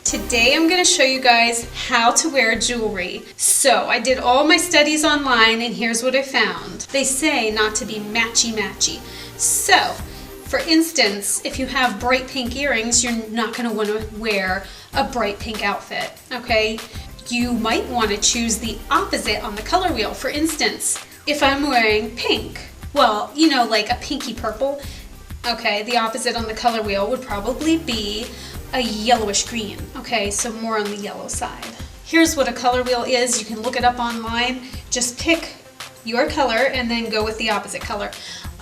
Today I'm going to show you guys how to wear jewelry. So I did all my studies online and here's what I found. They say not to be matchy-matchy. So, for instance, if you have bright pink earrings, you're not going to want to wear a bright pink outfit, okay? You might want to choose the opposite on the color wheel. For instance, if I'm wearing pink, well, you know, like a pinky purple, okay, the opposite on the color wheel would probably be a yellowish green, okay, so more on the yellow side. Here's what a color wheel is. You can look it up online. Just pick your color and then go with the opposite color.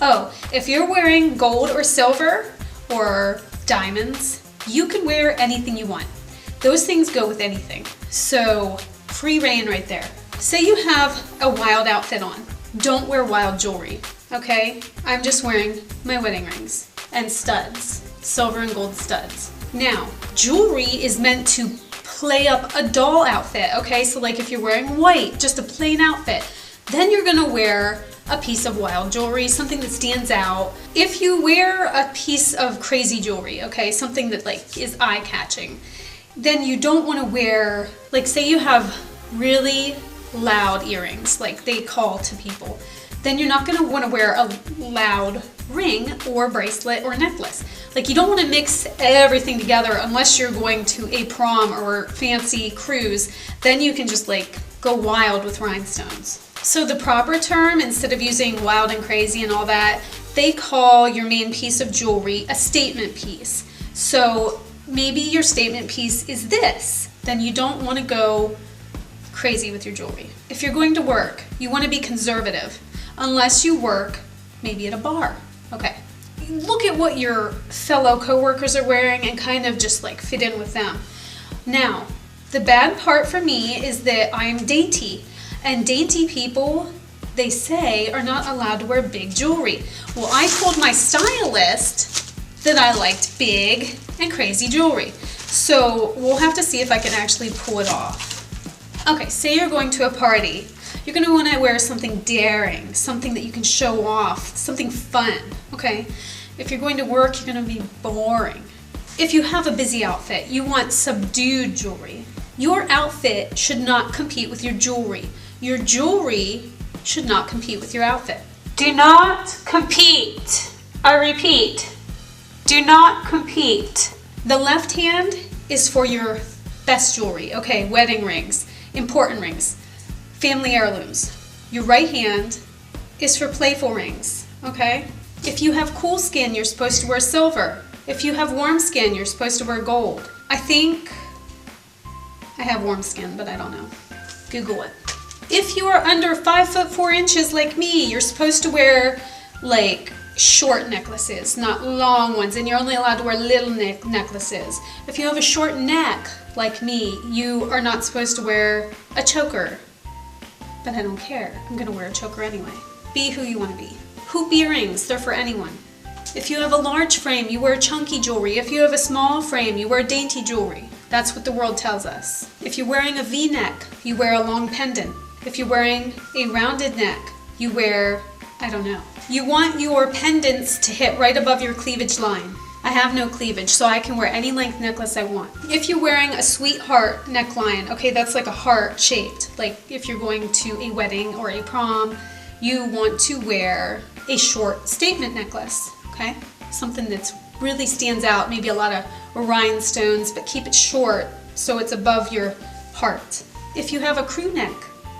Oh, if you're wearing gold or silver or diamonds, you can wear anything you want. Those things go with anything. So free reign right there. Say you have a wild outfit on. Don't wear wild jewelry, okay? I'm just wearing my wedding rings and studs, silver and gold studs. Now, jewelry is meant to play up a doll outfit, okay? So like if you're wearing white, just a plain outfit, then you're gonna wear a piece of wild jewelry, something that stands out. If you wear a piece of crazy jewelry, okay, something that like is eye-catching, then you don't wanna wear, like say you have really loud earrings, like they call to people, then you're not gonna wanna wear a loud ring or bracelet or necklace. Like you don't want to mix everything together unless you're going to a prom or fancy cruise. Then you can just like go wild with rhinestones. So the proper term, instead of using wild and crazy and all that, they call your main piece of jewelry a statement piece. So maybe your statement piece is this. Then you don't want to go crazy with your jewelry. If you're going to work, you want to be conservative. Unless you work maybe at a bar. Okay. Look at what your fellow coworkers are wearing and kind of just like fit in with them. Now, the bad part for me is that I'm dainty, and dainty people, they say, are not allowed to wear big jewelry. Well, I told my stylist that I liked big and crazy jewelry. So we'll have to see if I can actually pull it off. Okay, say you're going to a party. You're going to want to wear something daring, something that you can show off, something fun, okay? If you're going to work, you're going to be boring. If you have a busy outfit, you want subdued jewelry. Your outfit should not compete with your jewelry. Your jewelry should not compete with your outfit. Do not compete. I repeat, do not compete. The left hand is for your best jewelry, okay? Wedding rings, important rings, family heirlooms. Your right hand is for playful rings, okay? If you have cool skin, you're supposed to wear silver. If you have warm skin, you're supposed to wear gold. I think I have warm skin, but I don't know. Google it. If you are under 5'4" like me, you're supposed to wear like short necklaces, not long ones, and you're only allowed to wear little necklaces. If you have a short neck like me, you are not supposed to wear a choker. But I don't care. I'm gonna wear a choker anyway. Be who you want to be. Hoop earrings, they're for anyone. If you have a large frame, you wear chunky jewelry. If you have a small frame, you wear dainty jewelry. That's what the world tells us. If you're wearing a V-neck, you wear a long pendant. If you're wearing a rounded neck, you wear, I don't know. You want your pendants to hit right above your cleavage line. I have no cleavage, so I can wear any length necklace I want. If you're wearing a sweetheart neckline, okay, that's like a heart shaped. Like if you're going to a wedding or a prom, you want to wear a short statement necklace, okay? Something that's really stands out, maybe a lot of rhinestones, but keep it short so it's above your heart. If you have a crew neck,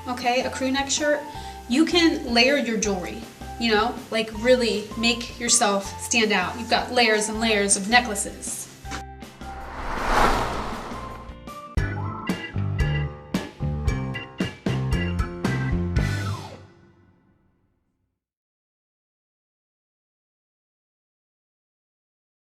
okay, a crew neck shirt, you can layer your jewelry, you know, like really make yourself stand out. You've got layers and layers of necklaces.